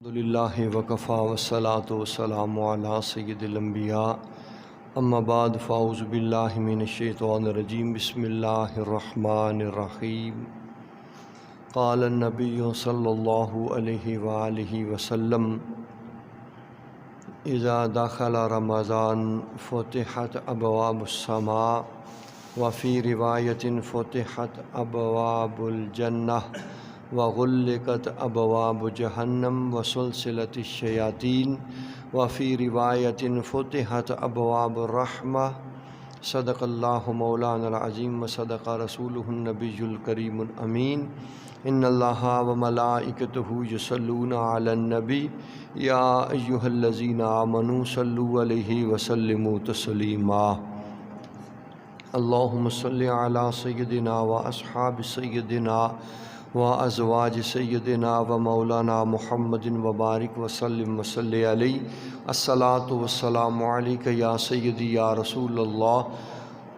الحمدللہ وکفا والصلاة والسلام علی سید الانبیاء اما بعد فاعوذ باللہ من الشیطان الرجیم بسم اللہ الرحمن الرحیم قال النبی صلی اللہ علیہ وآلہ وسلم اذا دخل رمضان فتحت ابواب السماء وفی روایت فتحت ابواب الجنہ وغلقت ابواب جہنم وسلسلت الشیاطین وفی روایت فتحت ابواب الرحمہ صدق اللہ مولانا العظیم وصدق رسولہ النبی الکریم الامین ان اللہ وملائکتہ یصلون علی النبی یا ایہا الذین آمنوا صلوا علیہ وسلموا تسلیما اللہم صلی علی سیدنا و اصحاب سیدنا وازواج سیدنا و مولانا محمد وبارک وسلم وصلی علیہ الصلاۃ والسلام علیک یا سیدی یا رسول اللہ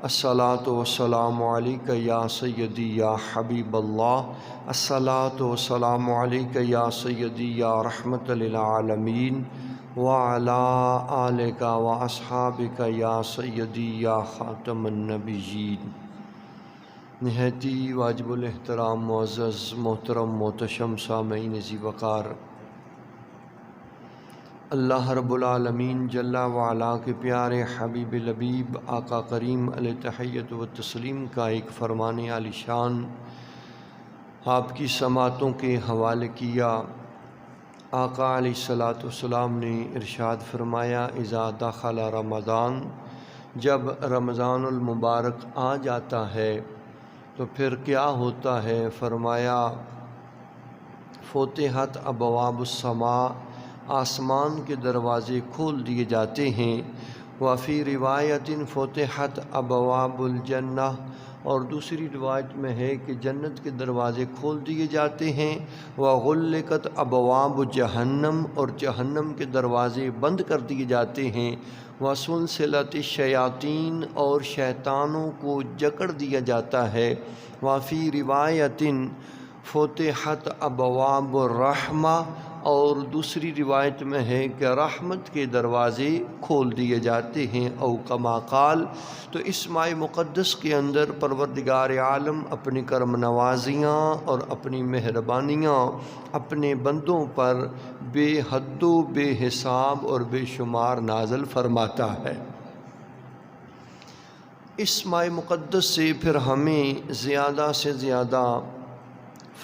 الصلاۃ والسلام علیک یا سیدی یا حبیب اللہ الصلاۃ والسلام علیک یا سیدی یا رحمت للعالمین وعلی آلک و اصحابک یا سیدی یا خاتم النبیین۔ نہایتی واجب الاحترام معزز محترم محتشم سامعین ذی وقار، اللہ رب العالمین جل وعلا کے پیارے حبیب لبیب آقا کریم علیہ تحیت و تسلیم کا ایک فرمان عالی شان آپ کی سماعتوں کے حوالے کیا۔ آقا علیہ الصلاۃ والسلام نے ارشاد فرمایا اذا دخل رمضان، جب رمضان المبارک آ جاتا ہے تو پھر کیا ہوتا ہے؟ فرمایا فتحت ابواب السماء، آسمان کے دروازے کھول دیے جاتے ہیں، وفی روایت فتحت ابواب الجنہ، اور دوسری روایت میں ہے کہ جنت کے دروازے کھول دیے جاتے ہیں، وغلقت ابواب جہنم، اور جہنم کے دروازے بند کر دیے جاتے ہیں، وسلسلت الشیاطین، اور شیطانوں کو جکڑ دیا جاتا ہے، وفی روایت فتحت ابواب الرحمہ، اور دوسری روایت میں ہے کہ رحمت کے دروازے کھول دیے جاتے ہیں، او کما قال۔ تو اس ماہ مقدس کے اندر پروردگار عالم اپنی کرم نوازیاں اور اپنی مہربانیاں اپنے بندوں پر بے حد و بے حساب اور بے شمار نازل فرماتا ہے۔ اس ماہ مقدس سے پھر ہمیں زیادہ سے زیادہ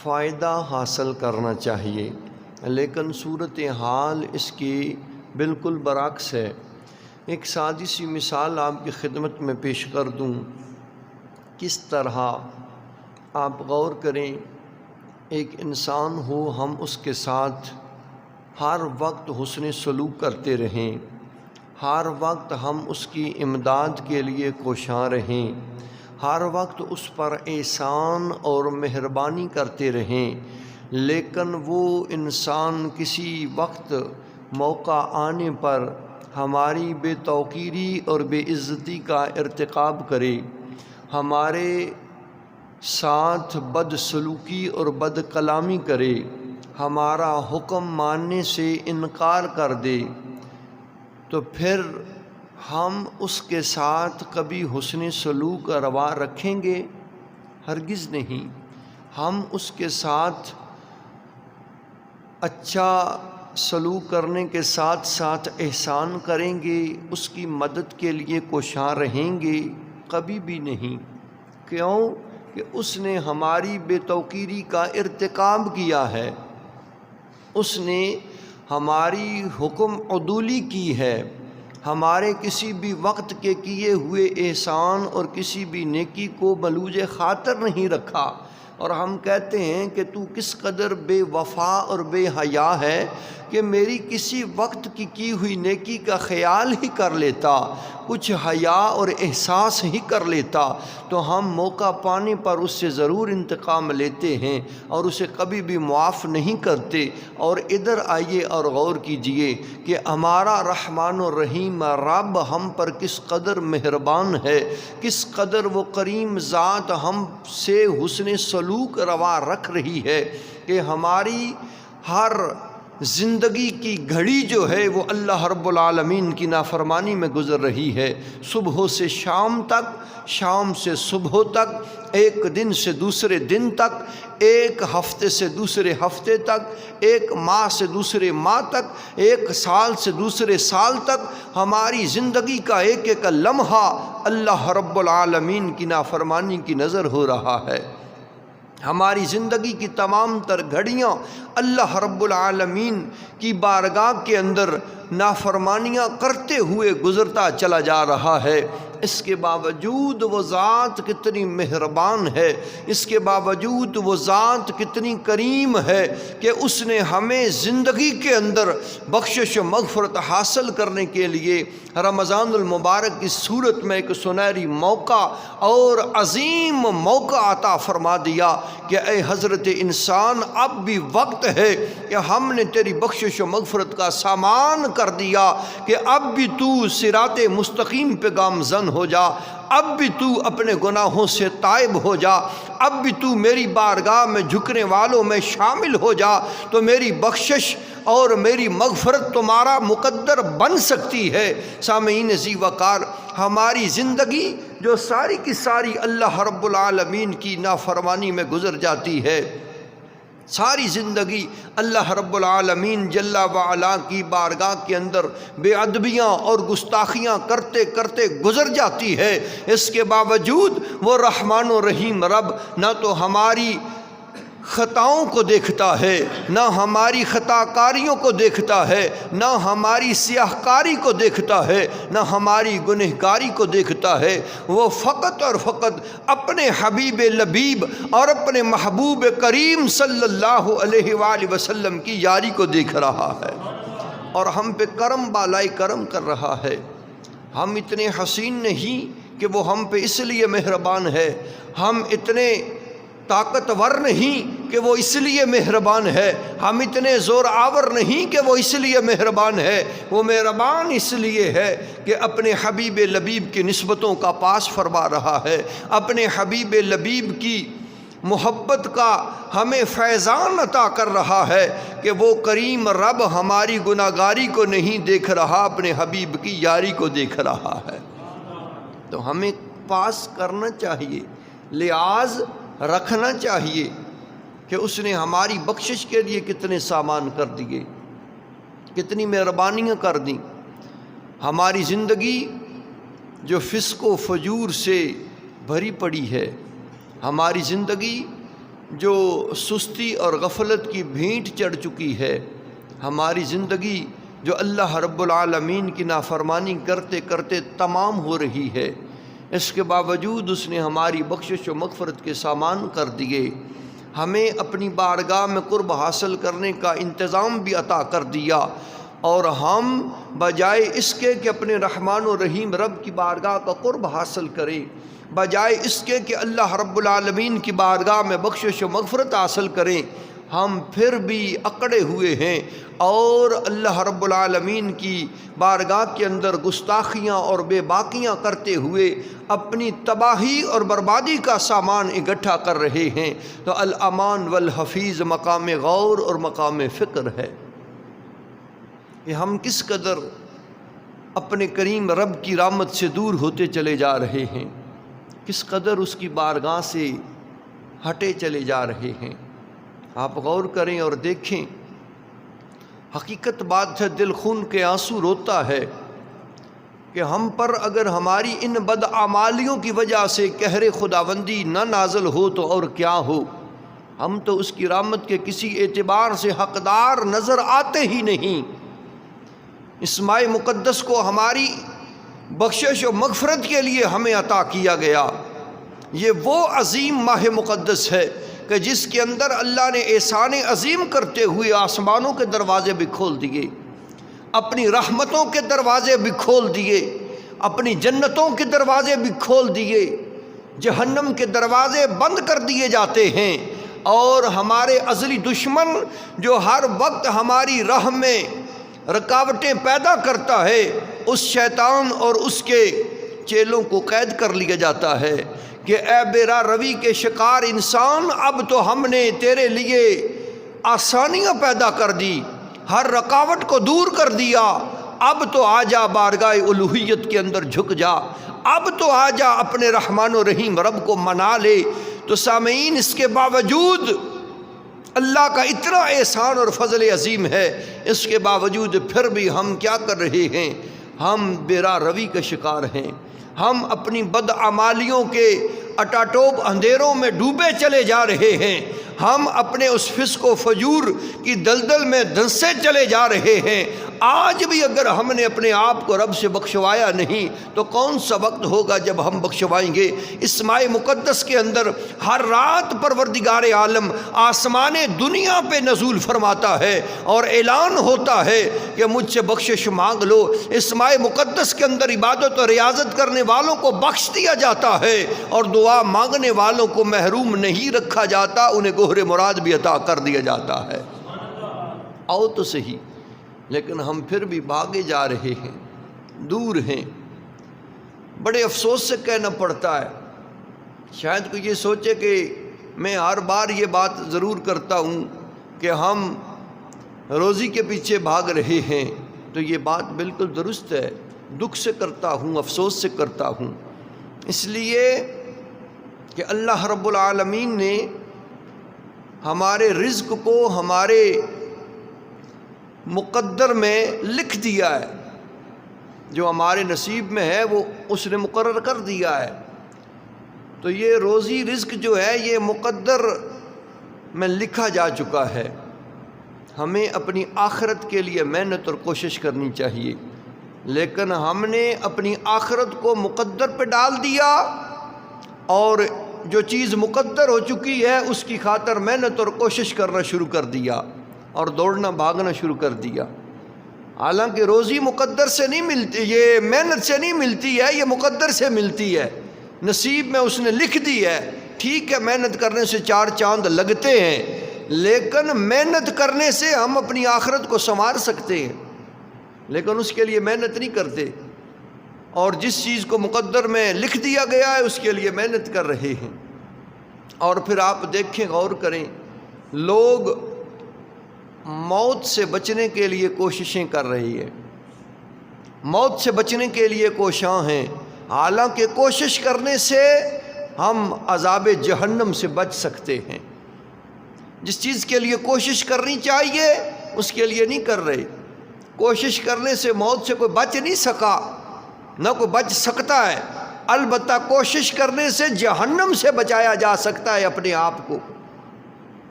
فائدہ حاصل کرنا چاہیے، لیکن صورتحال اس کی بالکل برعکس ہے۔ ایک سادی سی مثال آپ کی خدمت میں پیش کر دوں۔ کس طرح آپ غور کریں، ایک انسان ہو، ہم اس کے ساتھ ہر وقت حسن سلوک کرتے رہیں، ہر وقت ہم اس کی امداد کے لیے کوشاں رہیں، ہر وقت اس پر احسان اور مہربانی کرتے رہیں، لیکن وہ انسان کسی وقت موقع آنے پر ہماری بے توقیری اور بے عزتی کا ارتکاب کرے، ہمارے ساتھ بد سلوکی اور بد کلامی کرے، ہمارا حکم ماننے سے انکار کر دے، تو پھر ہم اس کے ساتھ کبھی حسن سلوک روا رکھیں گے؟ ہرگز نہیں۔ ہم اس کے ساتھ اچھا سلوک کرنے کے ساتھ ساتھ احسان کریں گے، اس کی مدد کے لیے کوشاں رہیں گے؟ کبھی بھی نہیں۔ کیوں؟ کہ اس نے ہماری بے توقیری کا ارتکاب کیا ہے، اس نے ہماری حکم عدولی کی ہے، ہمارے کسی بھی وقت کے کیے ہوئے احسان اور کسی بھی نیکی کو بلوج خاطر نہیں رکھا، اور ہم کہتے ہیں کہ تو کس قدر بے وفا اور بے حیا ہے کہ میری کسی وقت کی ہوئی نیکی کا خیال ہی کر لیتا، کچھ حیا اور احساس ہی کر لیتا، تو ہم موقع پانے پر اس سے ضرور انتقام لیتے ہیں اور اسے کبھی بھی معاف نہیں کرتے۔ اور ادھر آئیے اور غور کیجئے کہ ہمارا رحمان الرحیم رب ہم پر کس قدر مہربان ہے، کس قدر وہ کریم ذات ہم سے حسن سلوک روا رکھ رہی ہے کہ ہماری ہر زندگی کی گھڑی جو ہے وہ اللہ رب العالمین کی نافرمانی میں گزر رہی ہے، صبح سے شام تک، شام سے صبح تک، ایک دن سے دوسرے دن تک، ایک ہفتے سے دوسرے ہفتے تک، ایک ماہ سے دوسرے ماہ تک، ایک سال سے دوسرے سال تک، ہماری زندگی کا ایک ایک لمحہ اللہ رب العالمین کی نافرمانی کی نظر ہو رہا ہے۔ ہماری زندگی کی تمام تر گھڑیاں اللہ رب العالمین کی بارگاہ کے اندر نافرمانیاں کرتے ہوئے گزرتا چلا جا رہا ہے۔ اس کے باوجود وہ ذات کتنی مہربان ہے، اس کے باوجود وہ ذات کتنی کریم ہے کہ اس نے ہمیں زندگی کے اندر بخشش و مغفرت حاصل کرنے کے لیے رمضان المبارک کی صورت میں ایک سنہری موقع اور عظیم موقع عطا فرما دیا کہ اے حضرت انسان، اب بھی وقت ہے کہ ہم نے تیری بخشش و مغفرت کا سامان کر دیا کہ اب بھی تو صراط مستقیم پہ گامزن ہو جا، اب بھی تو اپنے گناہوں سے تائب ہو جا، اب بھی تو میری بارگاہ میں جھکنے والوں میں شامل ہو جا، تو میری بخشش اور میری مغفرت تمہارا مقدر بن سکتی ہے۔ سامعین ذی وقار، ہماری زندگی جو ساری کی ساری اللہ رب العالمین کی نافرمانی میں گزر جاتی ہے، ساری زندگی اللہ رب العالمین جل وعلا کی بارگاہ کے اندر بے ادبیاں اور گستاخیاں کرتے کرتے گزر جاتی ہے، اس کے باوجود وہ رحمان و رحیم رب نہ تو ہماری خطاؤں کو دیکھتا ہے، نہ ہماری خطا کاریوں کو دیکھتا ہے، نہ ہماری سیاہ کاری کو دیکھتا ہے، نہ ہماری گنہگاری کو دیکھتا ہے۔ وہ فقط اور فقط اپنے حبیب لبیب اور اپنے محبوب کریم صلی اللہ علیہ وآلہ وسلم کی یاری کو دیکھ رہا ہے اور ہم پہ کرم بالائے کرم کر رہا ہے۔ ہم اتنے حسین نہیں کہ وہ ہم پہ اس لیے مہربان ہے، ہم اتنے طاقتور نہیں کہ وہ اس لیے مہربان ہے، ہم اتنے زور آور نہیں کہ وہ اس لیے مہربان ہے، وہ مہربان اس لیے ہے کہ اپنے حبیب لبیب کی نسبتوں کا پاس فرما رہا ہے، اپنے حبیب لبیب کی محبت کا ہمیں فیضان عطا کر رہا ہے کہ وہ کریم رب ہماری گناہگاری کو نہیں دیکھ رہا، اپنے حبیب کی یاری کو دیکھ رہا ہے۔ تو ہمیں پاس کرنا چاہیے، لحاظ رکھنا چاہیے کہ اس نے ہماری بخشش کے لیے کتنے سامان کر دیے، کتنی مہربانیاں کر دیں۔ ہماری زندگی جو فسق و فجور سے بھری پڑی ہے، ہماری زندگی جو سستی اور غفلت کی بھینٹ چڑھ چکی ہے، ہماری زندگی جو اللہ رب العالمین کی نافرمانی کرتے کرتے تمام ہو رہی ہے، اس کے باوجود اس نے ہماری بخشش و مغفرت کے سامان کر دیے، ہمیں اپنی بارگاہ میں قرب حاصل کرنے کا انتظام بھی عطا کر دیا، اور ہم بجائے اس کے کہ اپنے رحمان و رحیم رب کی بارگاہ کا قرب حاصل کریں، بجائے اس کے کہ اللہ رب العالمین کی بارگاہ میں بخشش و مغفرت حاصل کریں، ہم پھر بھی اکڑے ہوئے ہیں اور اللہ رب العالمین کی بارگاہ کے اندر گستاخیاں اور بے باکیاں کرتے ہوئے اپنی تباہی اور بربادی کا سامان اکٹھا کر رہے ہیں۔ تو الامان والحفیظ مقام غور اور مقام فکر ہے کہ ہم کس قدر اپنے کریم رب کی رحمت سے دور ہوتے چلے جا رہے ہیں، کس قدر اس کی بارگاہ سے ہٹے چلے جا رہے ہیں۔ آپ غور کریں اور دیکھیں، حقیقت بات ہے، دل خون کے آنسو روتا ہے کہ ہم پر اگر ہماری ان بدعمالیوں کی وجہ سے قہر خداوندی نہ نازل ہو تو اور کیا ہو، ہم تو اس کی رحمت کے کسی اعتبار سے حقدار نظر آتے ہی نہیں۔ اس ماہ مقدس کو ہماری بخشش و مغفرت کے لیے ہمیں عطا کیا گیا۔ یہ وہ عظیم ماہ مقدس ہے کہ جس کے اندر اللہ نے احسان عظیم کرتے ہوئے آسمانوں کے دروازے بھی کھول دیے، اپنی رحمتوں کے دروازے بھی کھول دیے، اپنی جنتوں کے دروازے بھی کھول دیے، جہنم کے دروازے بند کر دیے جاتے ہیں، اور ہمارے ازلی دشمن جو ہر وقت ہماری راہ میں رکاوٹیں پیدا کرتا ہے، اس شیطان اور اس کے چیلوں کو قید کر لیا جاتا ہے کہ اے بے راہ روی کے شکار انسان، اب تو ہم نے تیرے لیے آسانیاں پیدا کر دی، ہر رکاوٹ کو دور کر دیا، اب تو آ جا بارگاہ الوہیت کے اندر جھک جا، اب تو آ جا اپنے رحمان و رحیم رب کو منا لے۔ تو سامعین، اس کے باوجود اللہ کا اتنا احسان اور فضل عظیم ہے، اس کے باوجود پھر بھی ہم کیا کر رہے ہیں؟ ہم بیرا روی کا شکار ہیں، ہم اپنی بدعمالیوں کے اٹاٹوپ اندھیروں میں ڈوبے چلے جا رہے ہیں، ہم اپنے اس فسق و فجور کی دلدل میں دھنسے چلے جا رہے ہیں۔ آج بھی اگر ہم نے اپنے آپ کو رب سے بخشوایا نہیں تو کون سا وقت ہوگا جب ہم بخشوائیں گے؟ اس ماہ مقدس کے اندر ہر رات پروردگار عالم آسمان دنیا پہ نزول فرماتا ہے اور اعلان ہوتا ہے کہ مجھ سے بخشش مانگ لو۔ اس ماہ مقدس کے اندر عبادت اور ریاضت کرنے والوں کو بخش دیا جاتا ہے اور دعا مانگنے والوں کو محروم نہیں رکھا جاتا، انہیں گوہر مراد بھی عطا کر دیا جاتا ہے۔ آؤ تو صحیح، لیکن ہم پھر بھی بھاگے جا رہے ہیں، دور ہیں۔ بڑے افسوس سے کہنا پڑتا ہے، شاید کوئی یہ سوچے کہ میں ہر بار یہ بات ضرور کرتا ہوں کہ ہم روزی کے پیچھے بھاگ رہے ہیں، تو یہ بات بالکل درست ہے، دکھ سے کرتا ہوں، افسوس سے کرتا ہوں، اس لیے کہ اللہ رب العالمین نے ہمارے رزق کو ہمارے مقدر میں لکھ دیا ہے، جو ہمارے نصیب میں ہے وہ اس نے مقرر کر دیا ہے۔ تو یہ روزی رزق جو ہے یہ مقدر میں لکھا جا چکا ہے، ہمیں اپنی آخرت کے لیے محنت اور کوشش کرنی چاہیے، لیکن ہم نے اپنی آخرت کو مقدر پہ ڈال دیا اور جو چیز مقدر ہو چکی ہے اس کی خاطر محنت اور کوشش کرنا شروع کر دیا اور دوڑنا بھاگنا شروع کر دیا۔ حالانکہ روزی مقدر سے نہیں ملتی، یہ محنت سے نہیں ملتی ہے، یہ مقدر سے ملتی ہے، نصیب میں اس نے لکھ دی ہے۔ ٹھیک ہے، محنت کرنے سے 4 چاند لگتے ہیں، لیکن محنت کرنے سے ہم اپنی آخرت کو سنوار سکتے ہیں، لیکن اس کے لیے محنت نہیں کرتے، اور جس چیز کو مقدر میں لکھ دیا گیا ہے اس کے لیے محنت کر رہے ہیں۔ اور پھر آپ دیکھیں، غور کریں، لوگ موت سے بچنے کے لیے کوششیں کر رہی ہے، موت سے بچنے کے لیے کوشاں ہیں، حالانکہ کوشش کرنے سے ہم عذاب جہنم سے بچ سکتے ہیں۔ جس چیز کے لیے کوشش کرنی چاہیے اس کے لیے نہیں کر رہے۔ کوشش کرنے سے موت سے کوئی بچ نہیں سکا، نہ کوئی بچ سکتا ہے، البتہ کوشش کرنے سے جہنم سے بچایا جا سکتا ہے اپنے آپ کو،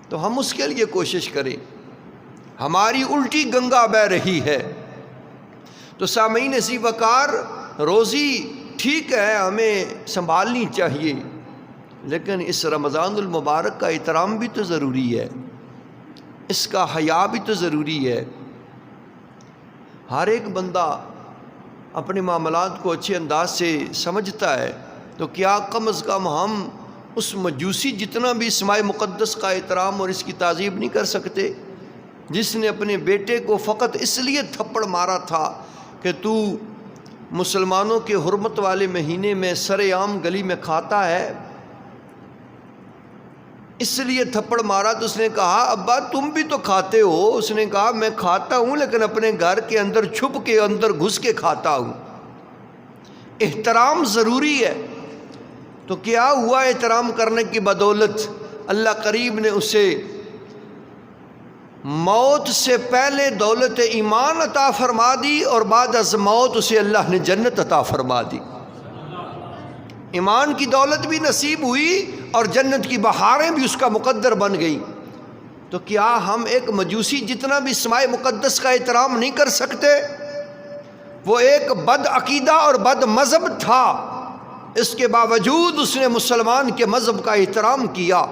تو ہم اس کے لیے کوشش کریں۔ ہماری الٹی گنگا بہہ رہی ہے۔ تو سامعین اسی وقار، روزی ٹھیک ہے ہمیں سنبھالنی چاہیے، لیکن اس رمضان المبارک کا احترام بھی تو ضروری ہے، اس کا حیا بھی تو ضروری ہے۔ ہر ایک بندہ اپنے معاملات کو اچھے انداز سے سمجھتا ہے، تو کیا کم از کم ہم اس مجوسی جتنا بھی اس ماہ مقدس کا احترام اور اس کی تعظیم نہیں کر سکتے، جس نے اپنے بیٹے کو فقط اس لیے تھپڑ مارا تھا کہ تو مسلمانوں کے حرمت والے مہینے میں سر عام گلی میں کھاتا ہے، اس لیے تھپڑ مارا۔ تو اس نے کہا ابا تم بھی تو کھاتے ہو؟ اس نے کہا میں کھاتا ہوں لیکن اپنے گھر کے اندر چھپ کے اندر گھس کے کھاتا ہوں۔ احترام ضروری ہے، تو کیا ہوا احترام کرنے کی بدولت؟ اللہ کریم نے اسے موت سے پہلے دولت ایمان عطا فرما دی اور بعد از موت اسے اللہ نے جنت عطا فرما دی۔ ایمان کی دولت بھی نصیب ہوئی اور جنت کی بہاریں بھی اس کا مقدر بن گئی۔ تو کیا ہم ایک مجوسی جتنا بھی اس ماہ مقدس کا احترام نہیں کر سکتے؟ وہ ایک بد عقیدہ اور بد مذہب تھا، اس کے باوجود اس نے مسلمان کے مذہب کا احترام کیا،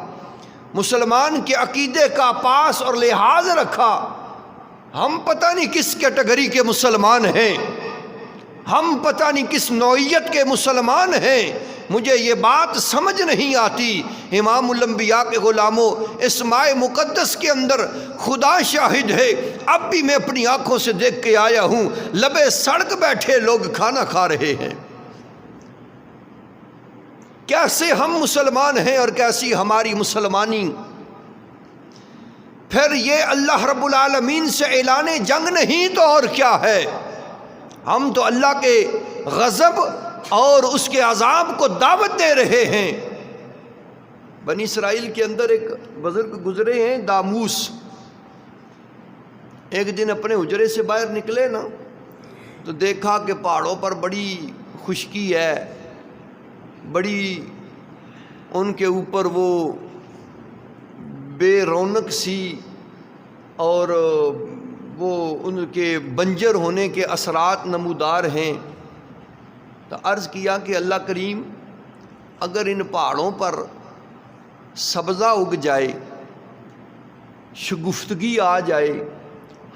مسلمان کے عقیدے کا پاس اور لحاظ رکھا۔ ہم پتہ نہیں کس کیٹیگری کے مسلمان ہیں، ہم پتہ نہیں کس نوعیت کے مسلمان ہیں، مجھے یہ بات سمجھ نہیں آتی۔ امام الانبیاء کے غلاموں، اس ماہ مقدس کے اندر خدا شاہد ہے، اب بھی میں اپنی آنکھوں سے دیکھ کے آیا ہوں، لبے سڑک بیٹھے لوگ کھانا کھا رہے ہیں۔ کیسے ہم مسلمان ہیں اور کیسی ہماری مسلمانی؟ پھر یہ اللہ رب العالمین سے اعلان جنگ نہیں تو اور کیا ہے؟ ہم تو اللہ کے غضب اور اس کے عذاب کو دعوت دے رہے ہیں۔ بنی اسرائیل کے اندر ایک بزرگ گزرے ہیں، داموس۔ ایک دن اپنے حجرے سے باہر نکلے نا تو دیکھا کہ پہاڑوں پر بڑی خشکی ہے، بڑی ان کے اوپر وہ بے رونق سی، اور وہ ان کے بنجر ہونے کے اثرات نمودار ہیں۔ تو عرض کیا کہ اللہ کریم، اگر ان پہاڑوں پر سبزہ اگ جائے، شگفتگی آ جائے،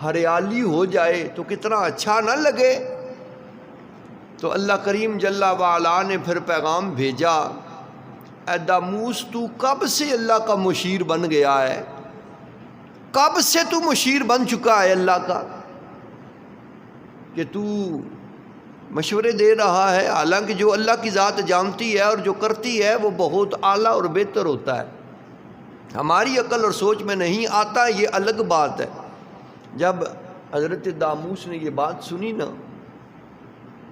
ہریالی ہو جائے تو کتنا اچھا نہ لگے؟ تو اللہ کریم جل وعلا نے پھر پیغام بھیجا، اے داموس تو کب سے اللہ کا مشیر بن گیا ہے؟ کب سے تو مشیر بن چکا ہے اللہ کا کہ تو مشورے دے رہا ہے؟ حالانکہ جو اللہ کی ذات جانتی ہے اور جو کرتی ہے وہ بہت اعلیٰ اور بہتر ہوتا ہے، ہماری عقل اور سوچ میں نہیں آتا، یہ الگ بات ہے۔ جب حضرت داموس نے یہ بات سنی نا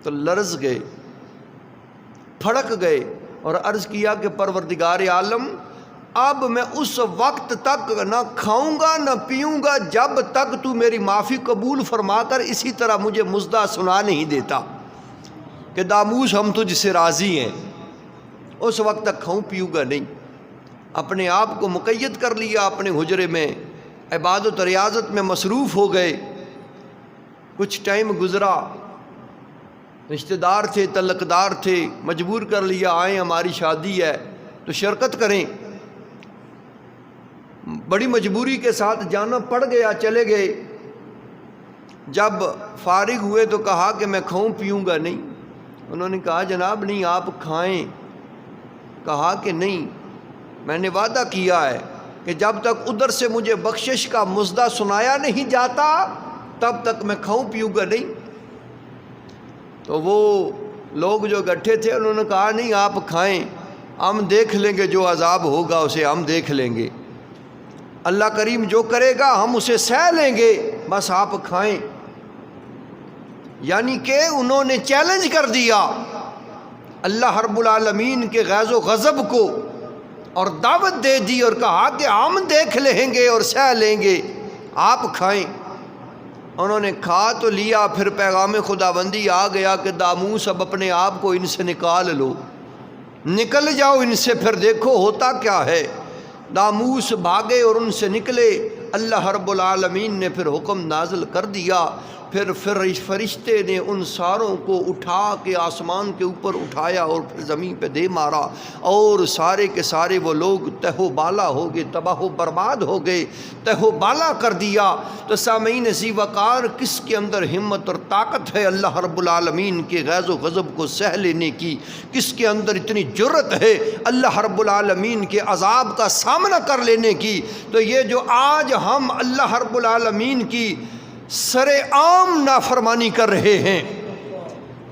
تو لرز گئے، پھڑک گئے اور عرض کیا کہ پروردگار عالم، اب میں اس وقت تک نہ کھاؤں گا نہ پیوں گا جب تک تو میری معافی قبول فرما کر اسی طرح مجھے مژدہ سنا نہیں دیتا کہ داموس ہم تجھ سے راضی ہیں۔ اس وقت تک کھاؤں پیوں گا نہیں۔ اپنے آپ کو مقید کر لیا، اپنے حجرے میں عبادت و ریاضت میں مصروف ہو گئے۔ کچھ ٹائم گزرا، رشتہ دار تھے، تعلقدار تھے، مجبور کر لیا آئیں ہماری شادی ہے تو شرکت کریں۔ بڑی مجبوری کے ساتھ جانا پڑ گیا، چلے گئے۔ جب فارغ ہوئے تو کہا کہ میں کھاؤں پیوں گا نہیں۔ انہوں نے کہا جناب نہیں، آپ کھائیں۔ کہا کہ نہیں، میں نے وعدہ کیا ہے کہ جب تک ادھر سے مجھے بخشش کا مژدہ سنایا نہیں جاتا تب تک میں کھاؤں پیوں گا نہیں۔ تو وہ لوگ جو اکٹھے تھے انہوں نے کہا نہیں، آپ کھائیں، ہم دیکھ لیں گے، جو عذاب ہوگا اسے ہم دیکھ لیں گے، اللہ کریم جو کرے گا ہم اسے سہ لیں گے، بس آپ کھائیں۔ یعنی کہ انہوں نے چیلنج کر دیا اللہ رب العالمین کے غیظ و غضب کو اور دعوت دے دی اور کہا کہ ہم دیکھ لیں گے اور سہ لیں گے، آپ کھائیں۔ انہوں نے کھا تو لیا، پھر پیغام خداوندی آ گیا کہ داموس اب اپنے آپ کو ان سے نکال لو، نکل جاؤ ان سے، پھر دیکھو ہوتا کیا ہے۔ داموس بھاگے اور ان سے نکلے۔ اللہ رب العالمین نے پھر حکم نازل کر دیا، پھر فرشتے نے ان ساروں کو اٹھا کے آسمان کے اوپر اٹھایا اور پھر زمین پہ دے مارا، اور سارے کے سارے وہ لوگ تہو بالا ہو گئے، تباہ و برباد ہو گئے، تہو بالا کر دیا۔ تو سامعین ذی وقار، کس کے اندر ہمت اور طاقت ہے اللہ رب العالمین کے غیظ و غضب کو سہ لینے کی؟ کس کے اندر اتنی جرأت ہے اللہ رب العالمین کے عذاب کا سامنا کر لینے کی؟ تو یہ جو آج ہم اللہ رب العالمین کی سر عام نافرمانی کر رہے ہیں،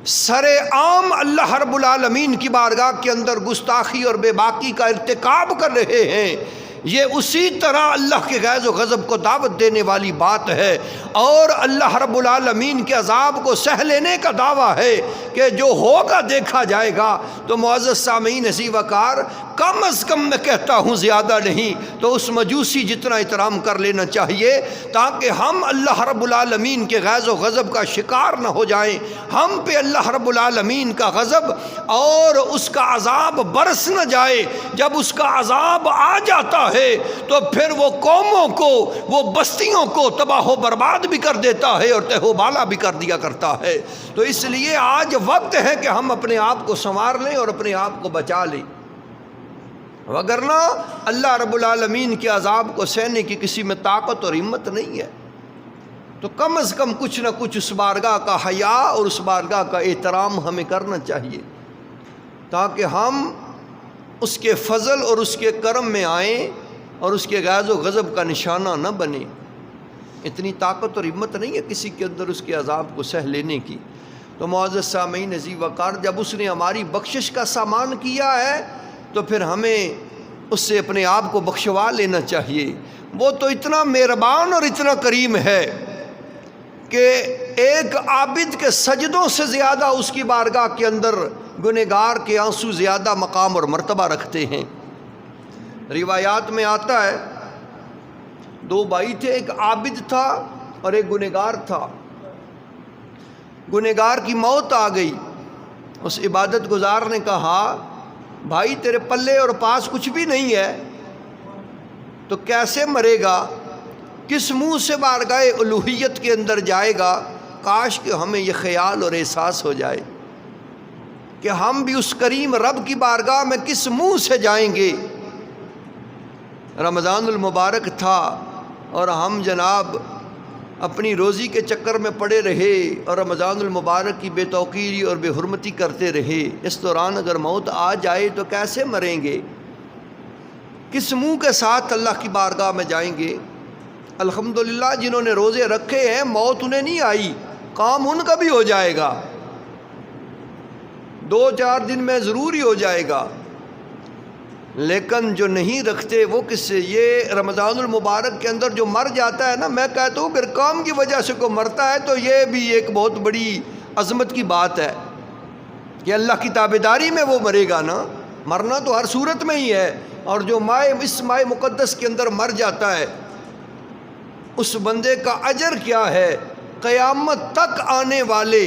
سر عام اللہ رب العالمین کی بارگاہ کے اندر گستاخی اور بے باکی کا ارتکاب کر رہے ہیں، یہ اسی طرح اللہ کے غیظ و غضب کو دعوت دینے والی بات ہے، اور اللہ رب العالمین کے عذاب کو سہ لینے کا دعویٰ ہے کہ جو ہوگا دیکھا جائے گا۔ تو معزز سامعین ذی وقار، کم از کم میں کہتا ہوں زیادہ نہیں تو اس مجوسی جتنا احترام کر لینا چاہیے، تاکہ ہم اللہ رب العالمین کے غیظ و غضب کا شکار نہ ہو جائیں، ہم پہ اللہ رب العالمین کا غضب اور اس کا عذاب برس نہ جائے۔ جب اس کا عذاب آ جاتا ہے تو پھر وہ قوموں کو، وہ بستیوں کو تباہ و برباد بھی کر دیتا ہے اور تہو بالا بھی کر دیا کرتا ہے۔ تو اس لیے آج وقت ہے کہ ہم اپنے آپ کو سنوار لیں اور اپنے آپ کو بچا لیں، وگرنہ اللہ رب العالمین کے عذاب کو سہنے کی کسی میں طاقت اور ہمت نہیں ہے۔ تو کم از کم کچھ نہ کچھ اس بارگاہ کا حیا اور اس بارگاہ کا احترام ہمیں کرنا چاہیے، تاکہ ہم اس کے فضل اور اس کے کرم میں آئیں اور اس کے غیظ و غضب کا نشانہ نہ بنیں۔ اتنی طاقت اور ہمت نہیں ہے کسی کے اندر اس کے عذاب کو سہ لینے کی۔ تو معزز سامعین ذی وقار، جب اس نے ہماری بخشش کا سامان کیا ہے تو پھر ہمیں اس سے اپنے آپ کو بخشوا لینا چاہیے، وہ تو اتنا مہربان اور اتنا کریم ہے کہ ایک عابد کے سجدوں سے زیادہ اس کی بارگاہ کے اندر گنہگار کے آنسو زیادہ مقام اور مرتبہ رکھتے ہیں۔ روایات میں آتا ہے 2 بھائی تھے، ایک عابد تھا اور ایک گنہگار تھا۔ گنہگار کی موت آ گئی، اس عبادت گزار نے کہا بھائی تیرے پلے اور پاس کچھ بھی نہیں ہے تو کیسے مرے گا، کس منہ سے بارگاہ الوہیت کے اندر جائے گا؟ کاش کہ ہمیں یہ خیال اور احساس ہو جائے کہ ہم بھی اس کریم رب کی بارگاہ میں کس منہ سے جائیں گے۔ رمضان المبارک تھا اور ہم جناب اپنی روزی کے چکر میں پڑے رہے اور رمضان المبارک کی بے توقیری اور بے حرمتی کرتے رہے۔ اس دوران اگر موت آ جائے تو کیسے مریں گے، کس منہ کے ساتھ اللہ کی بارگاہ میں جائیں گے؟ الحمدللہ جنہوں نے روزے رکھے ہیں موت انہیں نہیں آئی، کام ان کا بھی ہو جائے گا، 2-4 دن میں ضرور ہی ہو جائے گا۔ لیکن جو نہیں رکھتے وہ کس سے؟ یہ رمضان المبارک کے اندر جو مر جاتا ہے نا، میں کہتا ہوں اگر کام کی وجہ سے کوئی مرتا ہے تو یہ بھی ایک بہت بڑی عظمت کی بات ہے کہ اللہ کی تابعداری میں وہ مرے گا نا۔ مرنا تو ہر صورت میں ہی ہے، اور جو اس ماہ مقدس کے اندر مر جاتا ہے اس بندے کا اجر کیا ہے؟ قیامت تک آنے والے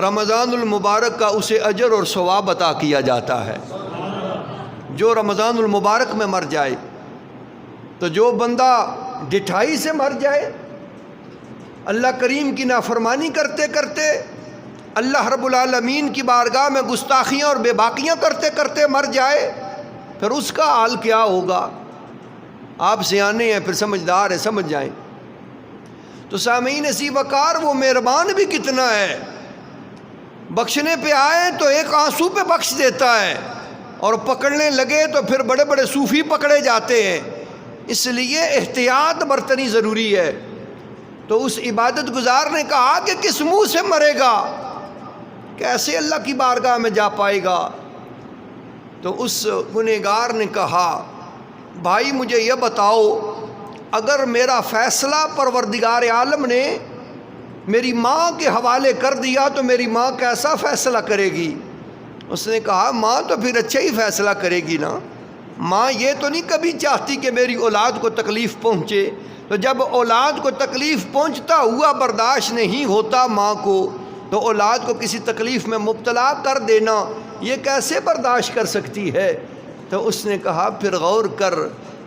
رمضان المبارک کا اسے اجر اور ثواب عطا کیا جاتا ہے۔ جو رمضان المبارک میں مر جائے، تو جو بندہ ڈٹھائی سے مر جائے، اللہ کریم کی نافرمانی کرتے کرتے، اللہ رب العالمین کی بارگاہ میں گستاخیاں اور بے باکیاں کرتے کرتے مر جائے، پھر اس کا حال کیا ہوگا؟ آپ سیانے ہیں، پھر سمجھدار ہیں، سمجھ جائیں۔ تو سامعین اسی وقار وہ مہربان بھی کتنا ہے، بخشنے پہ آئے تو ایک آنسو پہ بخش دیتا ہے، اور پکڑنے لگے تو پھر بڑے بڑے صوفی پکڑے جاتے ہیں۔ اس لیے احتیاط برتنی ضروری ہے۔ تو اس عبادت گزار نے کہا کہ کس منہ سے مرے گا، کیسے اللہ کی بارگاہ میں جا پائے گا؟ تو اس گنہگار نے کہا بھائی مجھے یہ بتاؤ، اگر میرا فیصلہ پروردگار عالم نے میری ماں کے حوالے کر دیا تو میری ماں کیسا فیصلہ کرے گی؟ اس نے کہا ماں تو پھر اچھا ہی فیصلہ کرے گی نا، ماں یہ تو نہیں کبھی چاہتی کہ میری اولاد کو تکلیف پہنچے، تو جب اولاد کو تکلیف پہنچتا ہوا برداشت نہیں ہوتا ماں کو، تو اولاد کو کسی تکلیف میں مبتلا کر دینا یہ کیسے برداشت کر سکتی ہے؟ تو اس نے کہا پھر غور کر،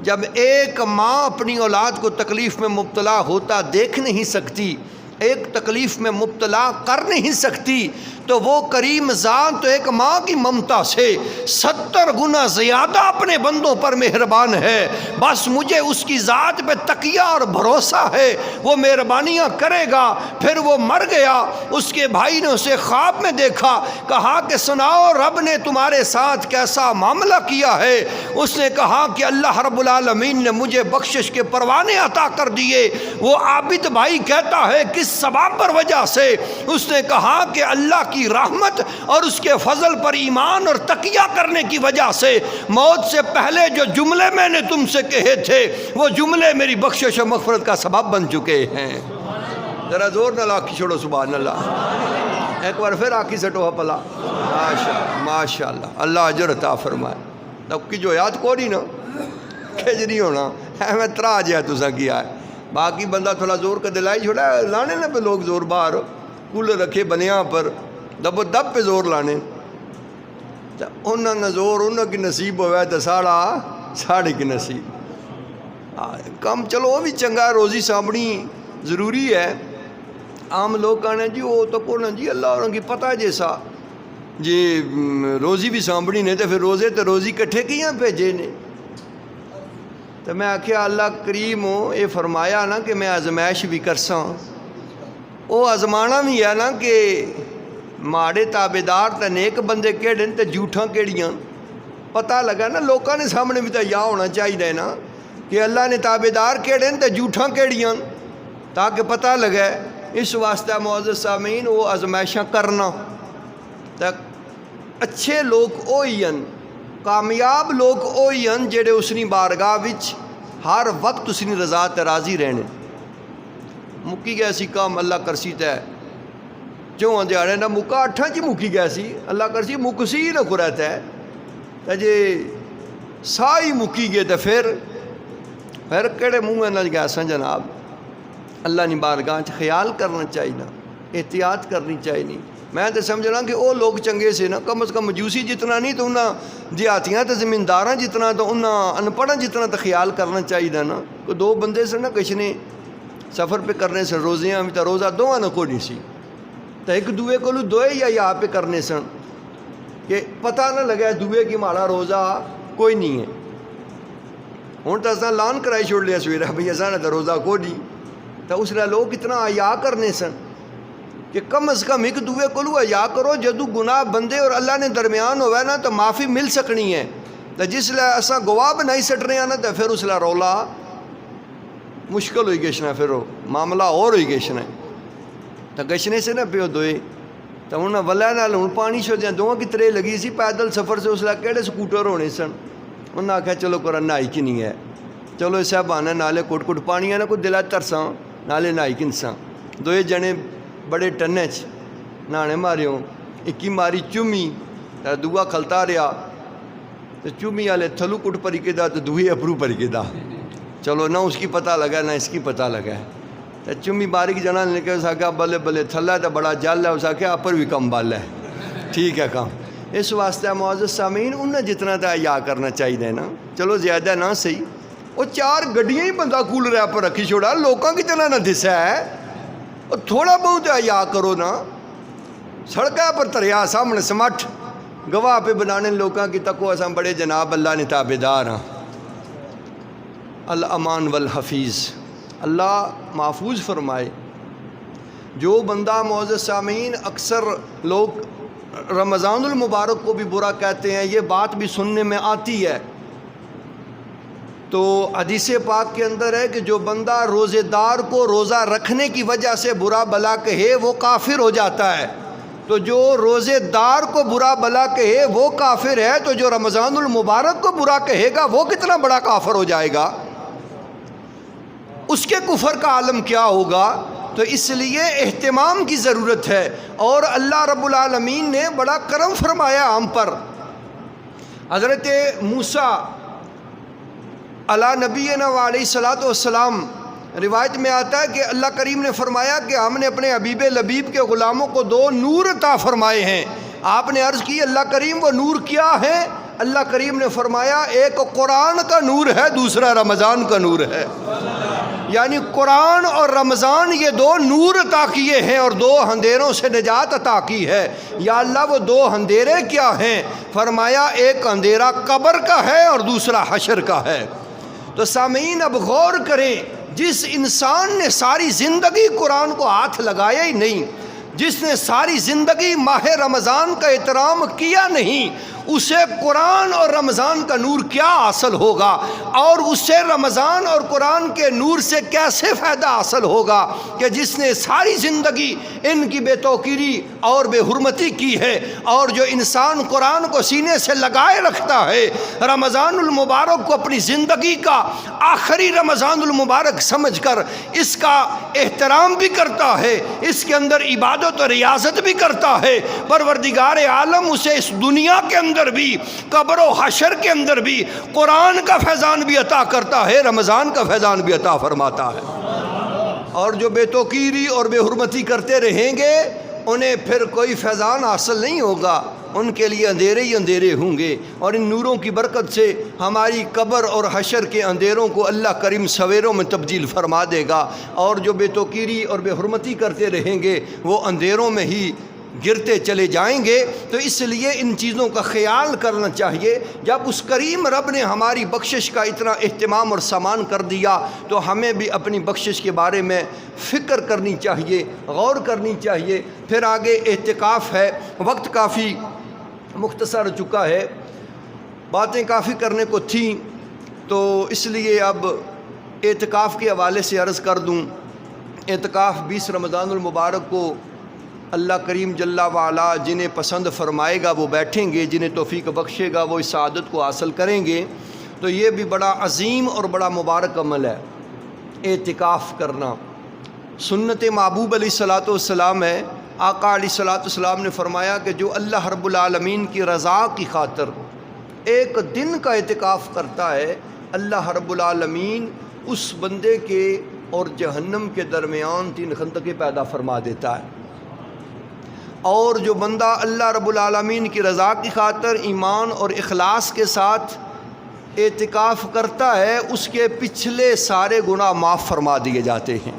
جب ایک ماں اپنی اولاد کو تکلیف میں مبتلا ہوتا دیکھ نہیں سکتی، ایک تکلیف میں مبتلا کر نہیں سکتی، تو وہ کریم ذات تو ایک ماں کی ممتا سے 70 گنا زیادہ اپنے بندوں پر مہربان ہے۔ بس مجھے اس کی ذات پہ تقیہ اور بھروسہ ہے، وہ مہربانیاں کرے گا۔ پھر وہ مر گیا، اس کے بھائی نے اسے خواب میں دیکھا، کہا کہ سناؤ رب نے تمہارے ساتھ کیسا معاملہ کیا ہے؟ اس نے کہا کہ اللہ رب العالمین نے مجھے بخشش کے پروانے عطا کر دیے۔ وہ عابد بھائی کہتا ہے کس سبب پر وجہ سے؟ اس نے کہا کہ اللہ کی رحمت اور اس کے فضل پر ایمان اور تقیہ کرنے کی وجہ سے موت سے پہلے جو جملے میں نے تم سے کہے تھے وہ جملے میری بخشش و مغفرت کا سبب بن چکے ہیں۔ ذرا زور نہ لاکھی چھوڑو سبحان اللہ، ایک بار پھر آکی سٹو پلا ماشاءاللہ، اللہ اجر عطا فرمائے۔ تب کی جو یاد کو نہیں نا کھج نہیں ہونا میں ترا جائے تو سا کیا ہے، باقی بندہ تھوڑا زور کا دلائی چھوڑا لانے نا پہ لوگ زور باہر کولر رکھے بنیاں پر دب و دب پہ زور لانے، تو انہوں نے زور انہوں کی نصیب ہوا تو ساڑھے کی نصیب کم۔ چلو وہ بھی چنگا، روزی سامنی ضروری ہے۔ عام لوگ کہنے جی وہ تو کون جی اللہ انہوں کی پتہ جیسا جی روزی بھی سامنی نے تو پھر روزے تو روزی کٹھے کیاں بھیجے نے؟ تو میں آخیا اللہ کریم ہو یہ فرمایا نا کہ میں آزمائش بھی کرساں، وہ آزمانا بھی ہے نا کہ ماڑے تابعدار تے نیک بندے کہڑے تے جھوٹاں کہڑیاں، پتہ لگا نا لوکاں نے سامنے بھی تو یا ہونا چاہیے نا کہ اللہ نے تابعدار کہڑے تے جھوٹاں کہڑیاں، تاکہ پتہ لگے۔ اس واسطہ معزز سامعین وہ آزمائشاں کرنا تک اچھے لوگ اوہی ہیں، کامیاب لوگ اوہی ہیں جڑے اس نے بارگاہ وچ ہر وقت اس نے رضا تے راضی رہنے. مکی گیا سی کام اللہ کرسی تے چواں دیہڑے نہ مکا 8 چ مکی گیا سی اللہ کرسی مکسی نہ کو رہتا ہے تے جے سائی مکی گئے تے پھر کہڑے منہ نہ گیا سن جناب. اللہ نے بارگاہ چ خیال کرنا چاہیے، احتیاط کرنی چاہیے. میں تو سمجھنا کہ وہ لوگ چنگے سے نا، کم از کم مجوسی جتنا نہیں تو انہاں دیہاتیاں تے زمینداراں جتنا تو انہاں ان پڑھاں جتنا تو خیال کرنا چاہیے نا. کوئی 2 بندے سے نا کچھ نے سفر پہ کرنے سن، روزیاں بھی تو روزہ دوواں نہ کوئی نہیں سی تو ایک دوے کو دوئے یا یہاں پہ کرنے سن کہ پتہ نہ لگا دوے کی ماڑا روزہ کوئی نہیں ہے. ہوں تو اصل لان کرائی چھوڑ لیا سویرا بھائی اصل نے تو روزہ کوئی نہیں. تو اس لیے لوگ اتنا حیا کرنے سن کہ کم از کم ایک دوے کو حیا کرو. جدو گناہ بندے اور اللہ نے درمیان ہوئے نا تو معافی مل سکنی ہے. تو جس لئے اصا گواہ بنائی سٹ رہے ہیں نا تو پھر اس لئے رولا مشکل ہوئی گشنا، پھر وہ معاملہ اور ہوئی گشنا. تو گشنے سے نہ پیو دوئے تو انہیں ولہ نال ہوں پانی چھو دیا دوواں کی ترے لگی سی پیدل سفر سے. اس لئے کہڑے سکوٹر ہونے سن. انہوں نے آکھا چلو قرآن نائی کی نہیں ہے، چلو اس صاحب نالے کٹ کٹ پانی ہے نا کوئی دلہ ترساں نالے نائی کنساں. دوئے جنے بڑے ٹنے چ نانے ماریوں، ایکی ماری چومی دعا کھلتا رہا تو چومی والے تھلو کٹ پری کے دا تو دوہی اپرو پری کے دا. چلو نہ اس کی پتہ لگا نہ اس کی پتہ لگا. تو چومی باری کی جنا نے کہا اس کا بلے بلے تھلا تو بڑا جل ہے، اس کا اپر بھی کم بال ہے. ٹھیک ہے کام. اس واسطے معزز سامعین انہیں جتنا تو حیا کرنا چاہیے نا، چلو زیادہ نہ صحیح. وہ 4 گڈیاں ہی بندہ کول رہا پر رکھی چھوڑا لوکاں کی طرح نہ دسا ہے. اور تھوڑا بہت حیا کرو نا. سڑکہ پر تریا سامنے سمٹ گواہ پہ بنانے لوکاں کی تکو اساں بڑے جناب اللہ نے تابعدار ہاں. الامان والحفیظ، اللہ محفوظ فرمائے. جو بندہ معزز سامعین اکثر لوگ رمضان المبارک کو بھی برا کہتے ہیں، یہ بات بھی سننے میں آتی ہے. تو حدیث پاک کے اندر ہے کہ جو بندہ روزے دار کو روزہ رکھنے کی وجہ سے برا بلا کہے وہ کافر ہو جاتا ہے. تو جو روزے دار کو برا بلا کہے وہ کافر ہے، تو جو رمضان المبارک کو برا کہے گا وہ کتنا بڑا کافر ہو جائے گا، اس کے کفر کا عالم کیا ہوگا. تو اس لیے اہتمام کی ضرورت ہے. اور اللہ رب العالمین نے بڑا کرم فرمایا ہم پر. حضرت موسیٰ علی نبینا علیہ الصلوۃ والسلام، روایت میں آتا ہے کہ اللہ کریم نے فرمایا کہ ہم نے اپنے حبیب لبیب کے غلاموں کو 2 نور عطا فرمائے ہیں. آپ نے عرض کی اللہ کریم وہ نور کیا ہے؟ اللہ کریم نے فرمایا ایک قرآن کا نور ہے، دوسرا رمضان کا نور ہے. یعنی قرآن اور رمضان یہ 2 نور عطا کیے ہیں اور 2 اندھیروں سے نجات عطا کی ہے. یا اللہ وہ 2 اندھیرے کیا ہیں؟ فرمایا ایک اندھیرا قبر کا ہے اور دوسرا حشر کا ہے. تو سامعین اب غور کریں، جس انسان نے ساری زندگی قرآن کو ہاتھ لگایا ہی نہیں، جس نے ساری زندگی ماہ رمضان کا احترام کیا نہیں، اسے قرآن اور رمضان کا نور کیا حاصل ہوگا؟ اور اسے رمضان اور قرآن کے نور سے کیسے فائدہ حاصل ہوگا کہ جس نے ساری زندگی ان کی بے توقیری اور بے حرمتی کی ہے. اور جو انسان قرآن کو سینے سے لگائے رکھتا ہے، رمضان المبارک کو اپنی زندگی کا آخری رمضان المبارک سمجھ کر اس کا احترام بھی کرتا ہے، اس کے اندر عبادت اور ریاضت بھی کرتا ہے، پروردگار عالم اسے اس دنیا کے اندر بھی، قبر و حشر کے اندر بھی قرآن کا فیضان بھی عطا کرتا ہے، رمضان کا فیضان بھی عطا فرماتا ہے. اور جو بے توقیری اور بے حرمتی کرتے رہیں گے انہیں پھر کوئی فیضان حاصل نہیں ہوگا، ان کے لیے اندھیرے ہی اندھیرے ہوں گے. اور ان نوروں کی برکت سے ہماری قبر اور حشر کے اندھیروں کو اللہ کریم سویروں میں تبدیل فرما دے گا. اور جو بے توقیری اور بے حرمتی کرتے رہیں گے وہ اندھیروں میں ہی گرتے چلے جائیں گے. تو اس لیے ان چیزوں کا خیال کرنا چاہیے. جب اس کریم رب نے ہماری بخشش کا اتنا اہتمام اور سامان کر دیا تو ہمیں بھی اپنی بخشش کے بارے میں فکر کرنی چاہیے، غور کرنی چاہیے. پھر آگے اعتکاف ہے. وقت کافی مختصر ہو چکا ہے، باتیں کافی کرنے کو تھیں، تو اس لیے اب اعتکاف کے حوالے سے عرض کر دوں. اعتکاف 20 رمضان المبارک کو اللہ کریم جل وعلا جنہیں پسند فرمائے گا وہ بیٹھیں گے، جنہیں توفیق بخشے گا وہ اس سعادت کو حاصل کریں گے. تو یہ بھی بڑا عظیم اور بڑا مبارک عمل ہے اعتکاف کرنا۔ سنت محبوب علیہ الصلوۃ والسلام ہے، آقا علیہ الصلوۃ والسلام نے فرمایا کہ جو اللہ رب العالمین کی رضا کی خاطر ایک دن کا اعتکاف کرتا ہے، اللہ رب العالمین اس بندے کے اور جہنم کے درمیان 3 خندقیں پیدا فرما دیتا ہے۔ اور جو بندہ اللہ رب العالمین کی رضا کی خاطر ایمان اور اخلاص کے ساتھ اعتکاف کرتا ہے، اس کے پچھلے سارے گناہ معاف فرما دیے جاتے ہیں۔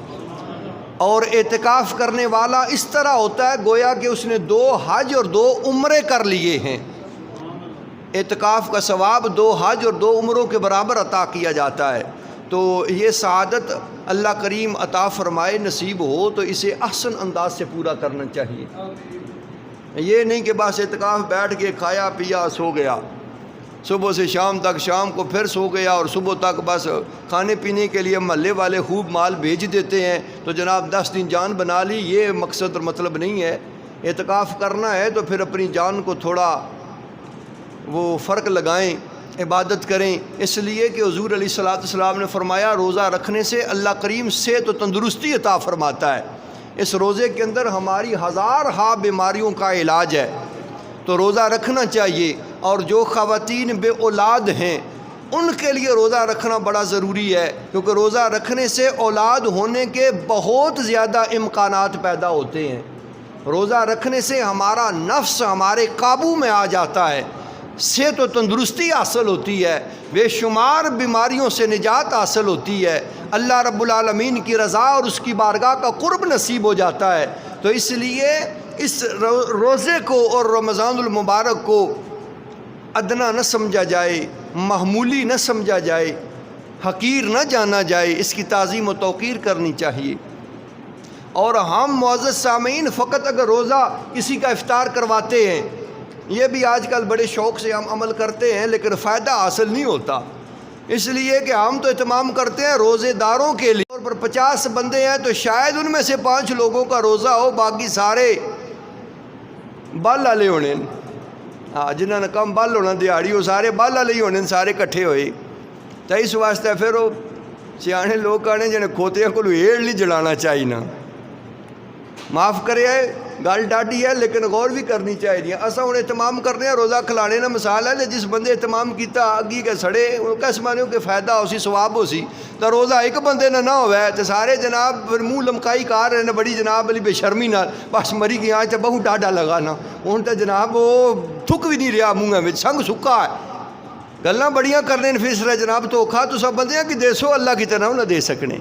اور اعتکاف کرنے والا اس طرح ہوتا ہے گویا کہ اس نے 2 حج اور 2 عمرے کر لیے ہیں۔ اعتکاف کا ثواب 2 حج اور 2 عمروں کے برابر عطا کیا جاتا ہے۔ تو یہ سعادت اللہ کریم عطا فرمائے، نصیب ہو تو اسے احسن انداز سے پورا کرنا چاہیے۔ یہ نہیں کہ بس اعتکاف بیٹھ کے کھایا پیا سو گیا، صبح سے شام تک، شام کو پھر سو گیا، اور صبح تک بس کھانے پینے کے لیے محلے والے خوب مال بھیج دیتے ہیں تو جناب 10 دن جان بنا لی۔ یہ مقصد اور مطلب نہیں ہے۔ اعتکاف کرنا ہے تو پھر اپنی جان کو تھوڑا وہ فرق لگائیں، عبادت کریں، اس لیے کہ حضور علیہ الصلوۃ والسلام نے فرمایا روزہ رکھنے سے اللہ کریم صحت و تندرستی عطا فرماتا ہے۔ اس روزے کے اندر ہماری 1000 بیماریوں کا علاج ہے، تو روزہ رکھنا چاہیے۔ اور جو خواتین بے اولاد ہیں ان کے لیے روزہ رکھنا بڑا ضروری ہے، کیونکہ روزہ رکھنے سے اولاد ہونے کے بہت زیادہ امکانات پیدا ہوتے ہیں۔ روزہ رکھنے سے ہمارا نفس ہمارے قابو میں آ جاتا ہے، صحت و تندرستی حاصل ہوتی ہے، بے شمار بیماریوں سے نجات حاصل ہوتی ہے، اللہ رب العالمین کی رضا اور اس کی بارگاہ کا قرب نصیب ہو جاتا ہے۔ تو اس لیے اس روزے کو اور رمضان المبارک کو ادنا نہ سمجھا جائے، معمولی نہ سمجھا جائے، حقیر نہ جانا جائے، اس کی تعظیم و توقیر کرنی چاہیے۔ اور ہم معزز سامعین فقط اگر روزہ کسی کا افطار کرواتے ہیں، یہ بھی آج کل بڑے شوق سے ہم عمل کرتے ہیں لیکن فائدہ حاصل نہیں ہوتا، اس لیے کہ ہم تو اہتمام کرتے ہیں روزے داروں کے لیے۔ اور پر 50 بندے ہیں تو شاید ان میں سے 5 لوگوں کا روزہ ہو، باقی سارے بال والے ہونے، جنہوں نے کم بال ہونا دیہڑی وہ سارے بال والے ہی ہونے، سارے کٹھے ہوئے۔ تو اس واسطے پھر وہ سیانے لوگ کہنے جنہیں کھوتیاں کو ایڑ نہیں جڑانا چاہیے نا، معاف کرے گل ڈاڈی ہے لیکن غور بھی کرنی چاہیے۔ اصا ہوں اہتمام کرنے ہیں روزہ کھلانے کا مثال ہے، جس بندے اہتمام کیتا اگی کے سڑے کس مانے کہ فائدہ ہو سی، ثواب ہو سی، تو روزہ ایک بندے نہ ہوئے تو سارے جناب منہ لمکائی کار رہے بڑی جناب علی بے شرمی نہ بس مری گیا تو بہت ڈاڈا لگانا، ہوں تو جناب وہ تھک بھی نہیں رہا منہ میں، سنگ سکا ہے، گلاں بڑیاں کرنے پھر اس طرح جناب دھوکھا تو سب بندے ہیں کہ دے سو اللہ کی طرح نہ دے سکنے،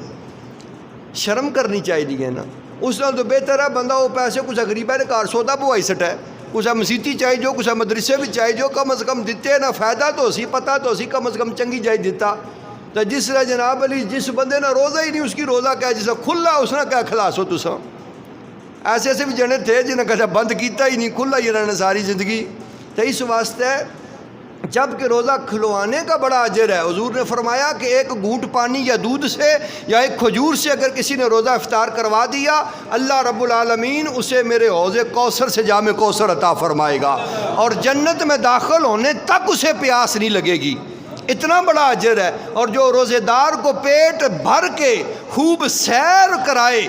شرم کرنی چاہیے نا۔ اس نال تو بہتر ہے بندہ وہ پیسے کچھ غریب ہے کار سودا پوائی سٹا ہے، کچھ مسیتی چاہیے جو کچھ مدرسے بھی چاہیے جو کم از کم دیتے نہ فائدہ تو سی، پتہ تو سی کم از کم چنگی جائے دیتا۔ تو جس طرح جناب علی جس بندے نے روزہ ہی نہیں اس کی روزہ کیا جسا کھلا اس نے کیا خلاصو تسا، ایسے ایسے بھی جنے تھے جنہیں کہا بند کیتا ہی نہیں، کھلا ہی رہنا ساری زندگی۔ تو اس واسطے جب کہ روزہ کھلوانے کا بڑا اجر ہے، حضور نے فرمایا کہ ایک گھونٹ پانی یا دودھ سے یا ایک کھجور سے اگر کسی نے روزہ افطار کروا دیا، اللہ رب العالمین اسے میرے حوض کوثر سے جام کوثر عطا فرمائے گا، اور جنت میں داخل ہونے تک اسے پیاس نہیں لگے گی، اتنا بڑا اجر ہے۔ اور جو روزے دار کو پیٹ بھر کے خوب سیر کرائے،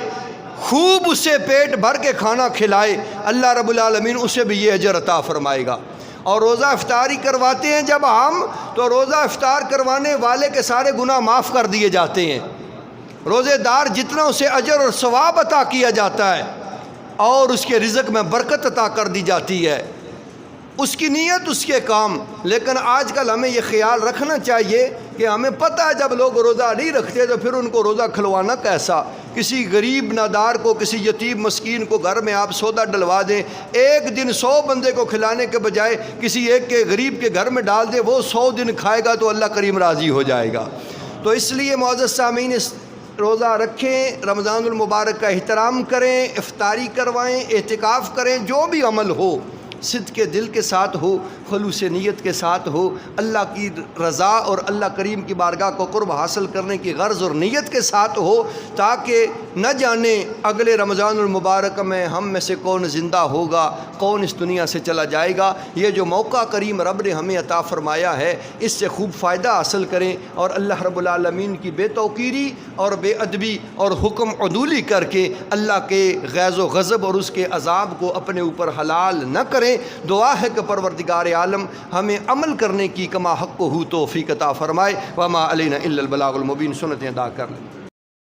خوب اسے پیٹ بھر کے کھانا کھلائے، اللہ رب العالمین اسے بھی یہ اجر عطا فرمائے گا۔ اور روزہ افطاری کرواتے ہیں جب ہم، تو روزہ افطار کروانے والے کے سارے گناہ معاف کر دیے جاتے ہیں، روزے دار جتنا اسے اجر اور ثواب عطا کیا جاتا ہے اور اس کے رزق میں برکت عطا کر دی جاتی ہے، اس کی نیت اس کے کام۔ لیکن آج کل ہمیں یہ خیال رکھنا چاہیے کہ ہمیں پتہ ہے جب لوگ روزہ نہیں رکھتے تو پھر ان کو روزہ کھلوانا کیسا، کسی غریب نادار کو، کسی یتیم مسکین کو گھر میں آپ سودا ڈلوا دیں، ایک دن 100 بندے کو کھلانے کے بجائے کسی ایک کے غریب کے گھر میں ڈال دیں، وہ 100 دن کھائے گا تو اللہ کریم راضی ہو جائے گا۔ تو اس لیے معزز سامعین روزہ رکھیں، رمضان المبارک کا احترام کریں، افطاری کروائیں، اعتکاف کریں، جو بھی عمل ہو صدق دل کے ساتھ ہو، خلوص نیت کے ساتھ ہو، اللہ کی رضا اور اللہ کریم کی بارگاہ کو قرب حاصل کرنے کی غرض اور نیت کے ساتھ ہو، تاکہ نہ جانے اگلے رمضان المبارک میں ہم میں سے کون زندہ ہوگا، کون اس دنیا سے چلا جائے گا۔ یہ جو موقع کریم رب نے ہمیں عطا فرمایا ہے، اس سے خوب فائدہ حاصل کریں اور اللہ رب العالمین کی بے توقیری اور بے ادبی اور حکم عدولی کر کے اللہ کے غیظ و غضب اور اس کے عذاب کو اپنے اوپر حلال نہ کریں۔ دعا ہے کہ پروردگار عالم ہمیں عمل کرنے کی کما حق ہو توفیق عطا فرمائے۔ وما علینا الا البلاغ المبین، سنتیں ادا کر لیں۔